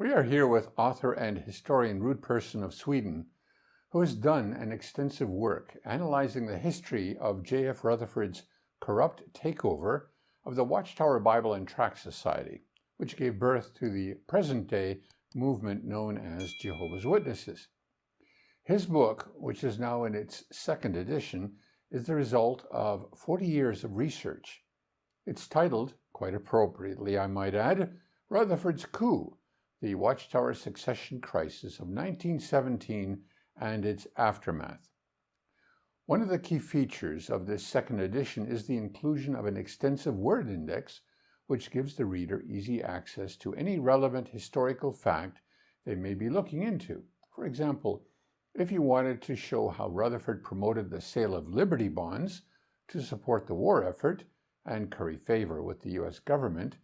We are here with author and historian Rud Persson of Sweden, who has done an extensive work analyzing the history of J.F. Rutherford's corrupt takeover of the Watchtower Bible and Tract Society, which gave birth to the present-day movement known as Jehovah's Witnesses. His book, which is now in its second edition, is the result of 40 years of research. It's titled, quite appropriately I might add, Rutherford's Coup, the Watchtower Succession Crisis of 1917 and its Aftermath. One of the key features of this second edition is the inclusion of an extensive word index, which gives the reader easy access to any relevant historical fact they may be looking into. For example, if you wanted to show how Rutherford promoted the sale of Liberty bonds to support the war effort and curry favor with the U.S. government,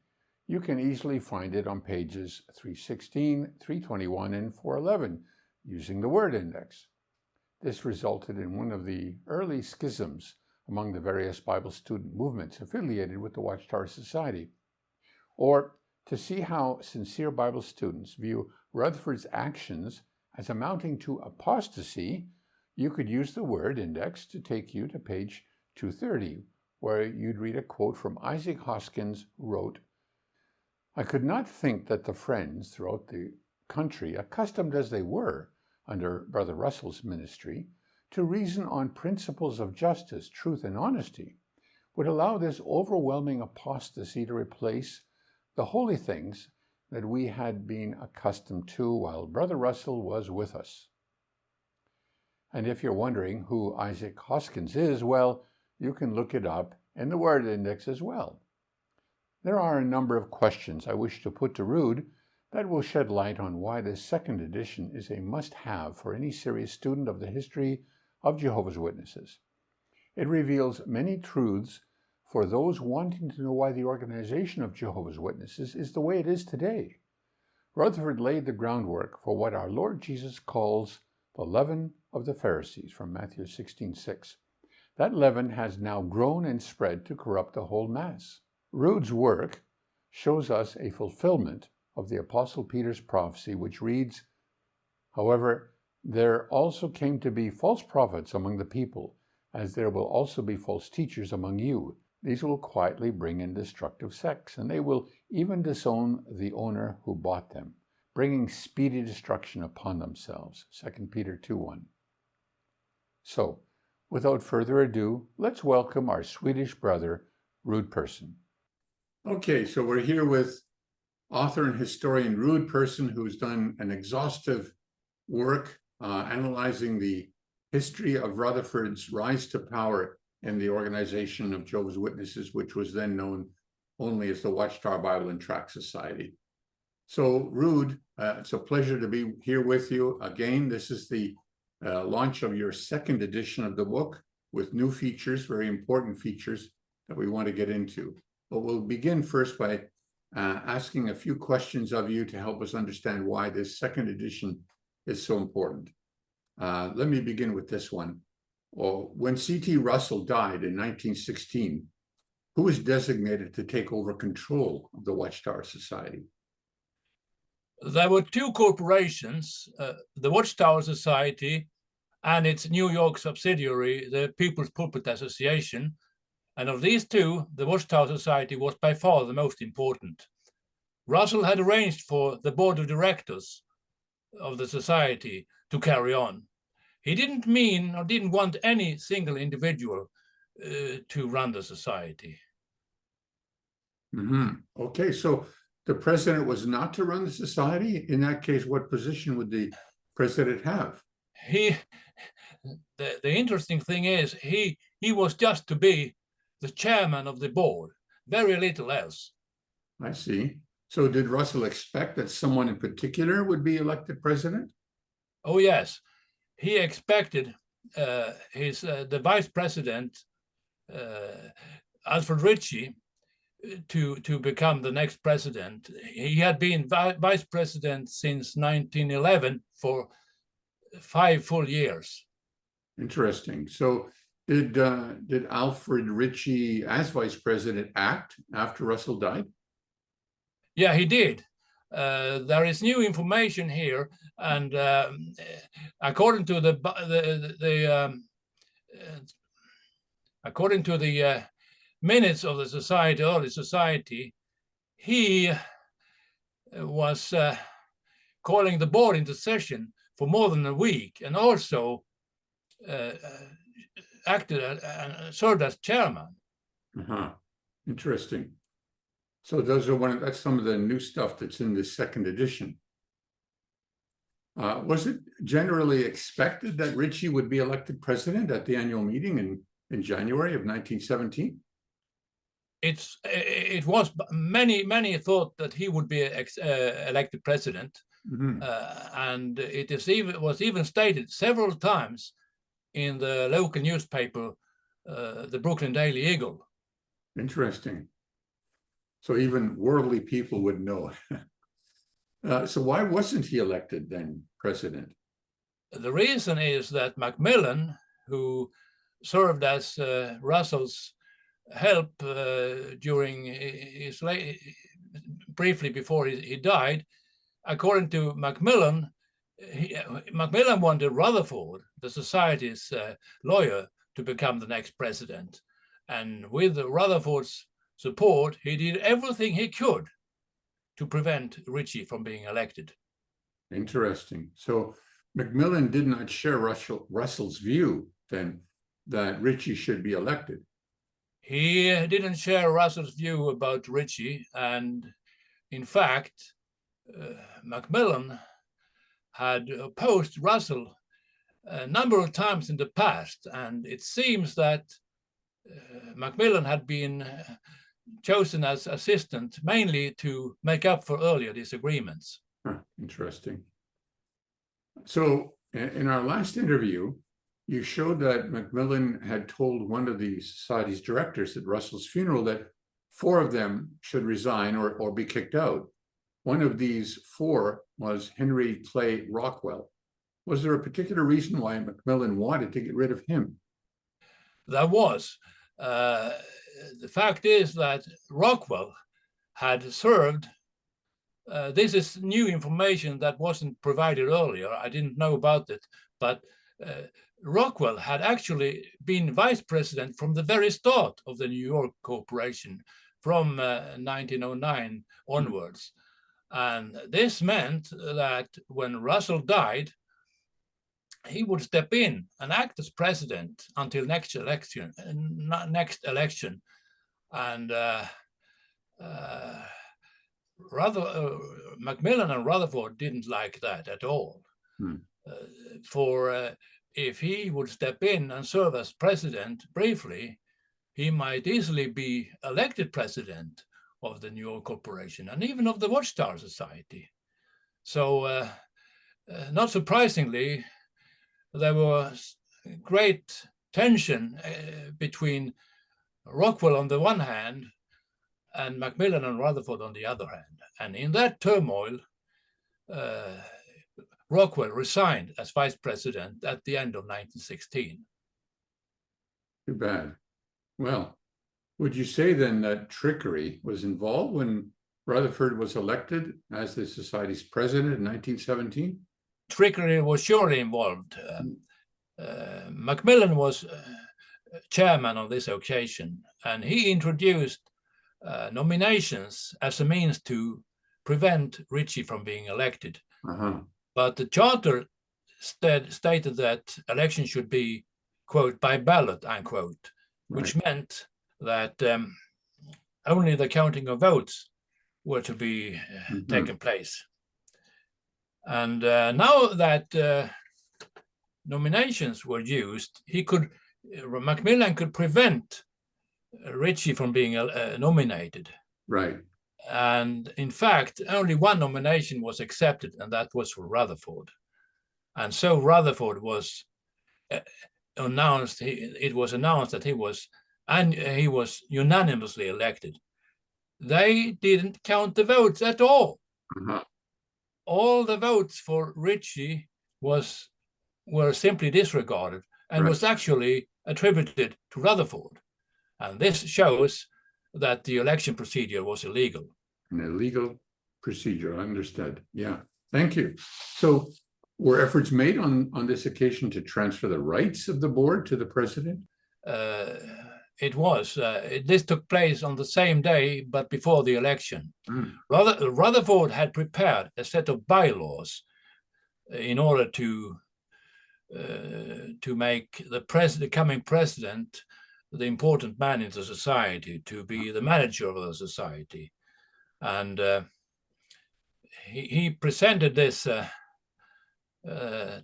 you can easily find it on pages 316, 321, and 411 using the word index. This resulted in one of the early schisms among the various Bible student movements affiliated with the Watchtower Society. Or to see how sincere Bible students view Rutherford's actions as amounting to apostasy, you could use the word index to take you to page 230, where you'd read a quote from Isaac Hoskins, who wrote, "I could not think that the Friends throughout the country, accustomed as they were under Brother Russell's ministry to reason on principles of justice, truth, and honesty, would allow this overwhelming apostasy to replace the holy things that we had been accustomed to while Brother Russell was with us." And if you're wondering who Isaac Hoskins is, well, you can look it up in the word index as well. There are a number of questions I wish to put to Rud that will shed light on why this second edition is a must-have for any serious student of the history of Jehovah's Witnesses. It reveals many truths for those wanting to know why the organization of Jehovah's Witnesses is the way it is today. Rutherford laid the groundwork for what our Lord Jesus calls the leaven of the Pharisees from Matthew 16:6. That leaven has now grown and spread to corrupt the whole mass. Rud's work shows us a fulfillment of the Apostle Peter's prophecy, which reads, "However, there also came to be false prophets among the people, as there will also be false teachers among you. These will quietly bring in destructive sects, and they will even disown the owner who bought them, bringing speedy destruction upon themselves." 2 Peter 2:1. So, without further ado, let's welcome our Swedish brother, Rud Persson. Okay, so we're here with author and historian Rud Persson, who's done an exhaustive work analyzing the history of Rutherford's rise to power in the organization of Jehovah's Witnesses, which was then known only as the Watchtower Bible and Tract Society. So, Rud, it's a pleasure to be here with you again. This is the launch of your second edition of the book with new features, very important features that we want to get into. But we'll begin first by asking a few questions of you to help us understand why this second edition is so important. Let me begin with this one. When C.T. Russell died in 1916, who was designated to take over control of the Watchtower Society? There were two corporations, the Watchtower Society and its New York subsidiary, the People's Pulpit Association. And of these two, the Watchtower Society was by far the most important. Russell had arranged for the board of directors of the society to carry on. He didn't mean or didn't want any single individual to run the society. Okay, so the president was not to run the society? In that case, what position would the president have? The interesting thing is, he was just to be the chairman of the board, very little else. I see. So did Russell expect that someone in particular would be elected president? Oh, yes. He expected the vice president, Alfred Ritchie, to become the next president. He had been vice president since 1911 for 5 full years. Interesting. So did Alfred Ritchie, as vice president, act after Russell died? Yeah, he did. there is new information here, and according to the minutes of the society, early society, he was calling the board into session for more than a week, and also served as chairman. Interesting. So those are that's some of the new stuff that's in this second edition. Was it generally expected that Ritchie would be elected president at the annual meeting in January of 1917? It was many thought that he would be elected president, and it was even stated several times in the local newspaper, the Brooklyn Daily Eagle. Interesting. So even worldly people would know. So why wasn't he elected then president? The reason is that Macmillan, who served as Russell's help during his briefly before he died, according to Macmillan, Macmillan wanted Rutherford, the society's lawyer, to become the next president. And with Rutherford's support, he did everything he could to prevent Ritchie from being elected. Interesting. So Macmillan did not share Russell's view then that Ritchie should be elected. He didn't share Russell's view about Ritchie, and in fact, Macmillan had opposed Russell a number of times in the past, and it seems that Macmillan had been chosen as assistant mainly to make up for earlier disagreements. Interesting. So in our last interview, you showed that Macmillan had told one of the society's directors at Russell's funeral that 4 of them should resign or be kicked out. One of these 4 was Henry Clay Rockwell. Was there a particular reason why Macmillan wanted to get rid of him? There was. The fact is that Rockwell had served, this is new information that wasn't provided earlier, I didn't know about it, but Rockwell had actually been vice president from the very start of the New York Corporation from 1909 onwards. And this meant that when Russell died, he would step in and act as president until next election. And Macmillan and Rutherford didn't like that at all. For if he would step in and serve as president briefly, he might easily be elected president of the New York Corporation and even of the Watchtower Society. So not surprisingly, there was great tension between Rockwell on the one hand and Macmillan and Rutherford on the other hand. And in that turmoil, Rockwell resigned as vice president at the end of 1916. Too bad. Well, would you say then that trickery was involved when Rutherford was elected as the society's president in 1917? Trickery was surely involved. Macmillan was chairman on this occasion, and he introduced nominations as a means to prevent Ritchie from being elected. But the charter stated that election should be, quote, by ballot, unquote, which meant that only the counting of votes were to be taken place. And now that nominations were used, Macmillan could prevent Ritchie from being nominated. Right. And in fact, only one nomination was accepted, and that was for Rutherford. And so Rutherford was announced. It was announced that he was unanimously elected. They didn't count the votes at all. All the votes for Ritchie were simply disregarded and was actually attributed to Rutherford. And this shows that the election procedure was illegal. An illegal procedure. I understood. Yeah. Thank you. So were efforts made on this occasion to transfer the rights of the board to the president? It was. This took place on the same day, but before the election. Rutherford had prepared a set of bylaws in order to make the coming president the important man in the society, to be the manager of the society. And he presented this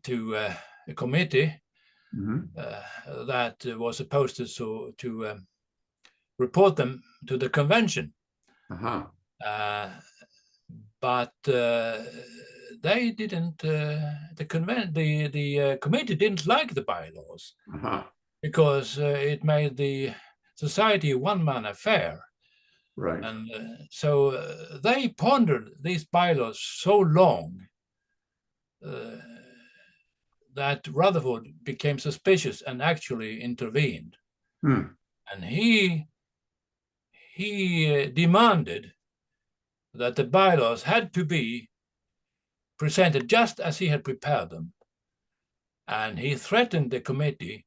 to a committee that was supposed to report them to the convention. But they didn't. The committee didn't like the bylaws because it made the society a one-man affair. Right. And so they pondered these bylaws so long that Rutherford became suspicious and actually intervened. And he demanded that the bylaws had to be presented just as he had prepared them. And he threatened the committee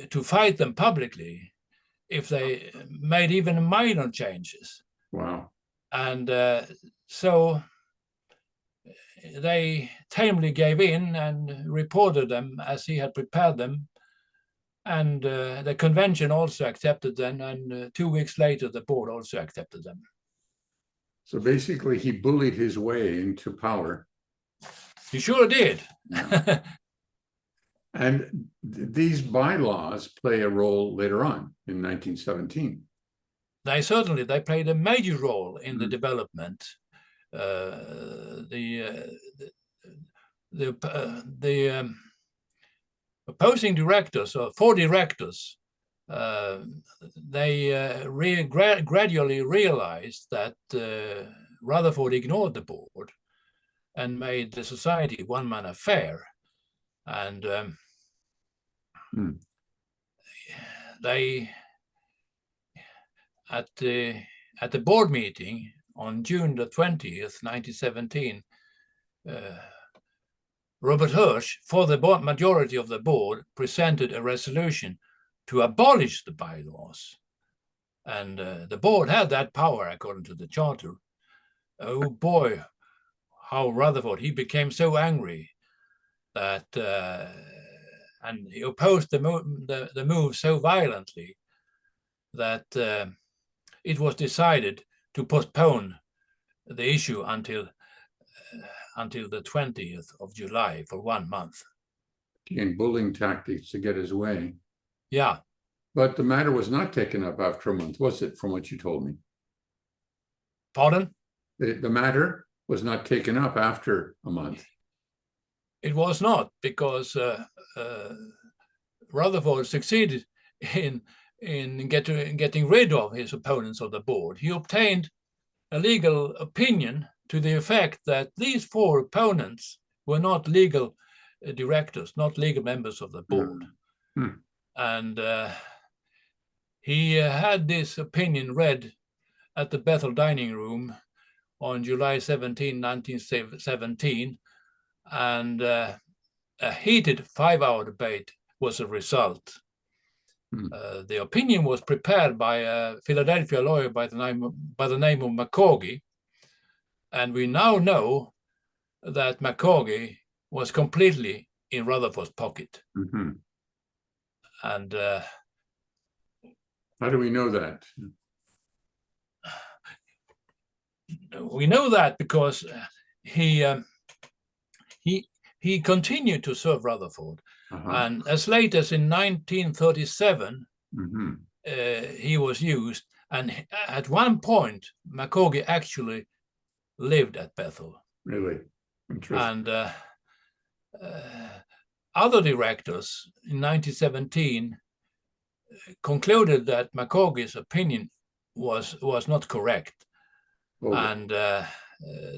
to fight them publicly if they made even minor changes. Wow. And so they tamely gave in and reported them as he had prepared them. And the convention also accepted them. And 2 weeks later, the board also accepted them. So basically, he bullied his way into power. He sure did. Yeah. And these bylaws play a role later on in 1917. They played a major role in the development. The opposing directors, or 4 directors, they gradually realized that Rutherford ignored the board and made the society a one-man affair. And they, at the board meeting on June the 20th, 1917, Robert Hirsch, for the majority of the board, presented a resolution to abolish the bylaws. And the board had that power according to the charter. Oh boy, how Rutherford, he became so angry that, and he opposed the move so violently that it was decided to postpone the issue until the 20th of July for 1 month. Again, bullying tactics to get his way. Yeah. But the matter was not taken up after a month, was it, from what you told me? Pardon? The matter was not taken up after a month. It was not, because Rutherford succeeded in getting rid of his opponents of the board. He obtained a legal opinion to the effect that these 4 opponents were not legal directors, not legal members of the board. And he had this opinion read at the Bethel dining room on July 17, 1917, and a heated 5-hour debate was the result. The opinion was prepared by a Philadelphia lawyer by the name of McCaughey, and we now know that McCaughey was completely in Rutherford's pocket. And how do we know that? We know that because he continued to serve Rutherford, and as late as in 1937, he was used. And at one point, McCaughey actually lived at Bethel. Really? Interesting. And other directors in 1917 concluded that McCaughey's opinion was not correct. And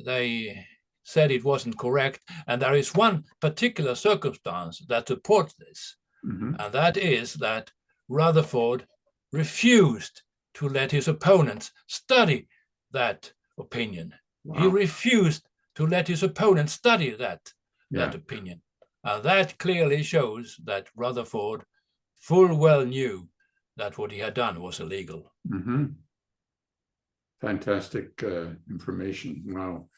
they said it wasn't correct. And there is one particular circumstance that supports this, and that is that Rutherford refused to let his opponents study that opinion He refused to let his opponent study that Yeah. opinion. And that clearly shows that Rutherford full well knew that what he had done was illegal. Fantastic information. Wow.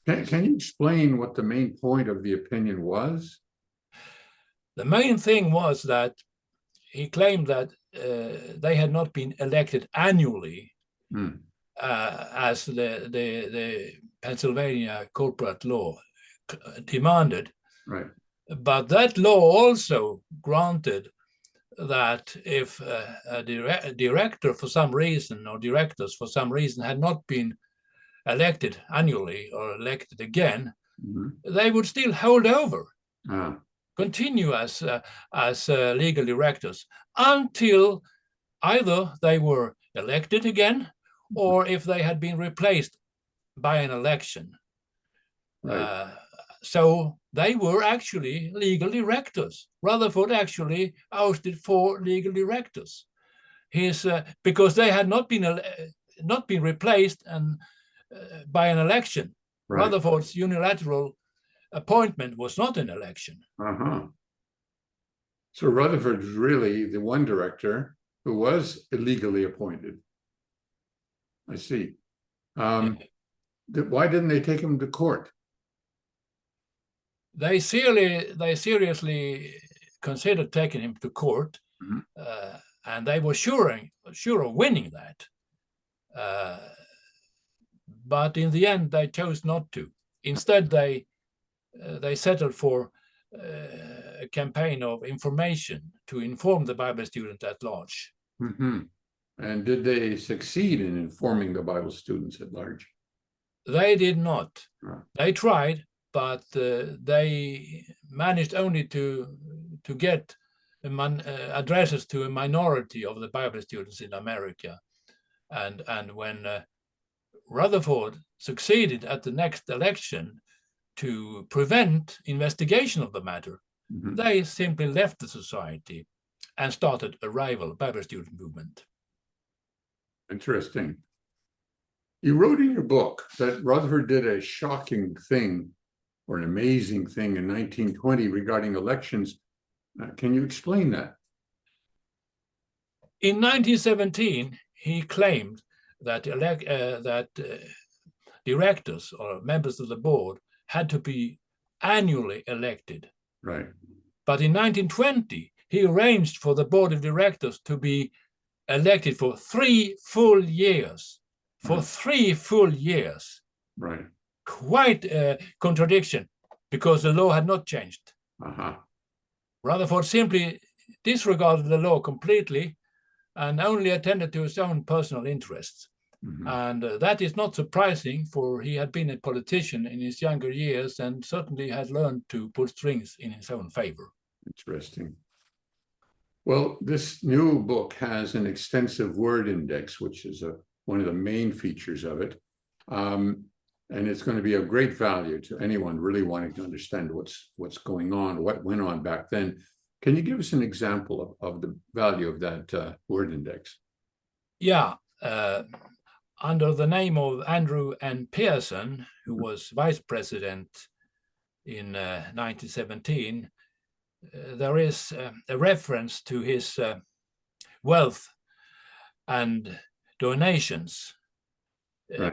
Can you explain what the main point of the opinion was? The main thing was that he claimed that they had not been elected annually as the Pennsylvania corporate law demanded. Right. But that law also granted that if a director for some reason, or directors for some reason, had not been elected annually or elected again, they would still hold over, continue as legal directors until either they were elected again or if they had been replaced by an election. Right. So they were actually legal directors. Rutherford actually ousted 4 legal directors. Because they had not been replaced by an election. Right. Rutherford's unilateral appointment was not an election. So Rutherford was really the one director who was illegally appointed. I see. Why didn't they take him to court? They seriously considered taking him to court, and they were sure of winning that. But in the end, they chose not to. Instead, they settled for a campaign of information to inform the Bible student at large. And did they succeed in informing the Bible students at large? They did not. They tried, but they managed only to get addresses to a minority of the Bible students in America. And when Rutherford succeeded at the next election to prevent investigation of the matter, they simply left the society and started a rival Bible student movement. Interesting. You wrote in your book that Rutherford did a shocking thing or an amazing thing in 1920 regarding elections. Can you explain that? In 1917, he claimed that directors or members of the board had to be annually elected. Right. But in 1920, he arranged for the board of directors to be elected for 3 full years. For 3 full years. Right. Quite a contradiction, because the law had not changed. Rutherford simply disregarded the law completely and only attended to his own personal interests. And that is not surprising, for he had been a politician in his younger years and certainly had learned to put strings in his own favor. Interesting. Well, this new book has an extensive word index, which is one of the main features of it. And it's going to be of great value to anyone really wanting to understand what's going on, what went on back then. Can you give us an example of the value of that word index? Yeah. Under the name of Andrew N. Persson, who was vice president in 1917, there is a reference to his wealth and donations,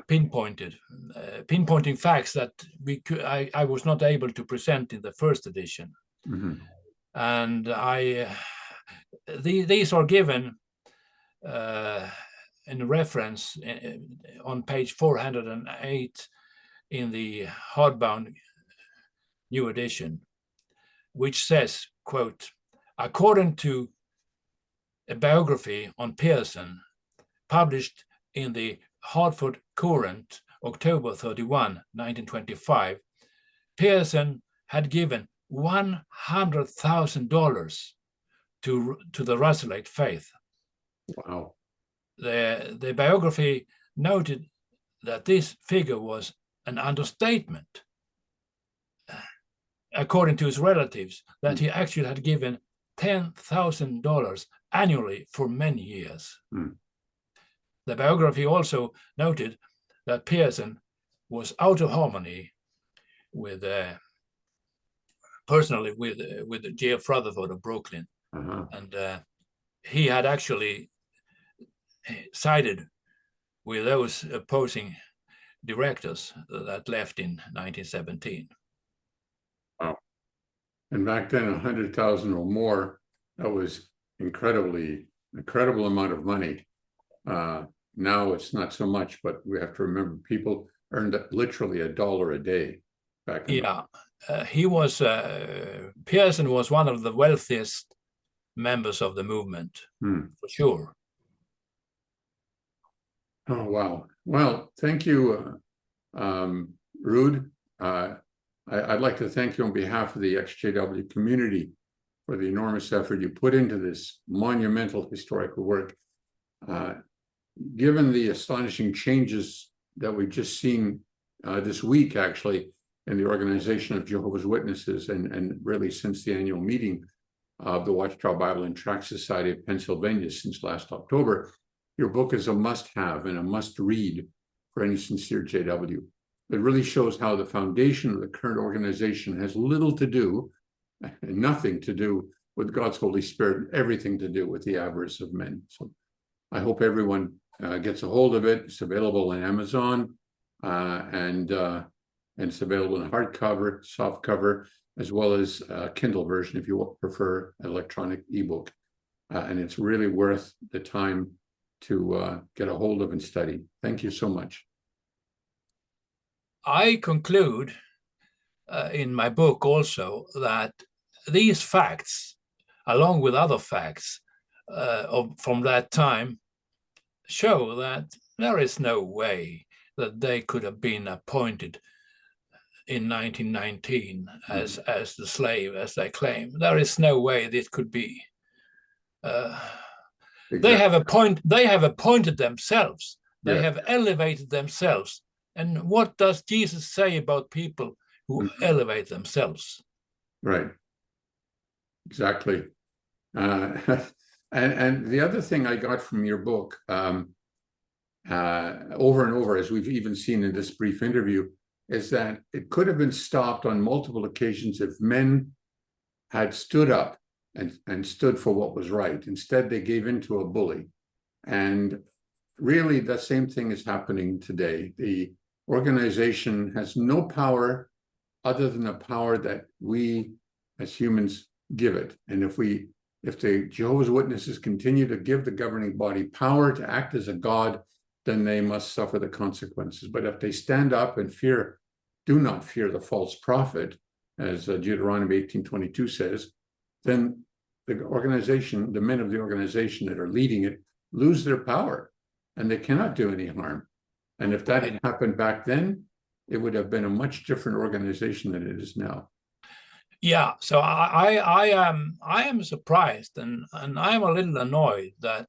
pinpointing facts that I was not able to present in the first edition. And these are given in reference on page 408 in the hardbound new edition, which says, quote, according to a biography on Persson published in the Hartford Courant, October 31, 1925, Persson had given $100,000 to the Russelite faith. Wow. The biography noted that this figure was an understatement, according to his relatives, that he actually had given $10,000 annually for many years. The biography also noted that Persson was out of harmony with personally with J.F. Rutherford of Brooklyn, and he had actually sided with those opposing directors that left in 1917. Wow. And back then, 100,000 or more, that was incredible amount of money. Now it's not so much, but we have to remember people earned literally $1 a day back then. Yeah, he was, Persson was one of the wealthiest members of the movement, for sure. Oh, wow. Well, thank you, Rud. I'd like to thank you on behalf of the ex-JW community for the enormous effort you put into this monumental historical work. Given the astonishing changes that we've just seen this week, actually, in the organization of Jehovah's Witnesses, and really since the annual meeting of the Watchtower Bible and Tract Society of Pennsylvania since last October, your book is a must-have and a must-read for any sincere JW. It really shows how the foundation of the current organization has little to do, and nothing to do with God's Holy Spirit, and everything to do with the avarice of men. So I hope everyone gets a hold of it. It's available on Amazon, and it's available in hardcover, softcover, as well as Kindle version if you prefer electronic ebook. And it's really worth the time to get a hold of and study. Thank you so much. I conclude in my book also that these facts, along with other facts from that time, show that there is no way that they could have been appointed in 1919 as the slave, as they claim. There is no way this could be. Exactly. They have appointed themselves. They have elevated themselves. And what does Jesus say about people who elevate themselves? Right. Exactly. And the other thing I got from your book, over and over, as we've even seen in this brief interview, is that it could have been stopped on multiple occasions if men had stood up and stood for what was right. Instead, they gave in to a bully. And really, the same thing is happening today. The organization has no power other than the power that we as humans give it. And if the Jehovah's Witnesses continue to give the governing body power to act as a god, then they must suffer the consequences. But if they stand up and do not fear the false prophet, as Deuteronomy 18:22 says, then the organization, the men of the organization that are leading it, lose their power, and they cannot do any harm. And if that had happened back then, it would have been a much different organization than it is now. Yeah, so I am surprised, and I am a little annoyed that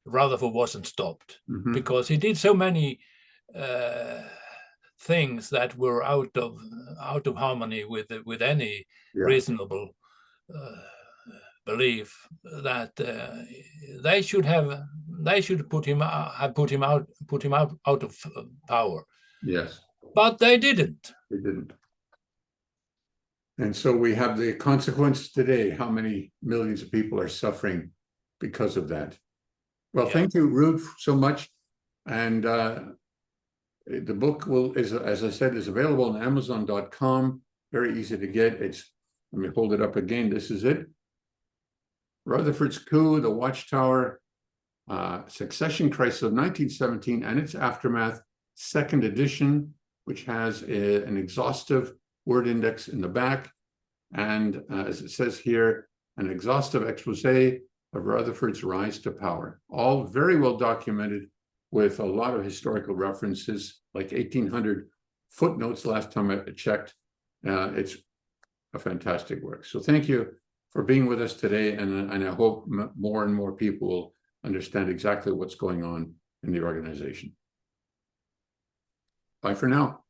Rutherford wasn't stopped, because he did so many things that were out of harmony with any reasonable belief, that they should have put him out of power. Yes, but they didn't. They didn't. And so we have the consequence today. How many millions of people are suffering because of that? Well, thank you, Rud, so much. And the book is, as I said, is available on Amazon.com. Very easy to get. Let me hold it up again. This is it. Rutherford's Coup, the Watchtower, Succession Crisis of 1917 and its Aftermath, second edition, which has an exhaustive word index in the back. And as it says here, an exhaustive expose of Rutherford's rise to power. All very well documented with a lot of historical references, like 1,800 footnotes last time I checked. It's a fantastic work. So thank you for being with us today. And I hope more and more people will understand exactly what's going on in the organization. Bye for now.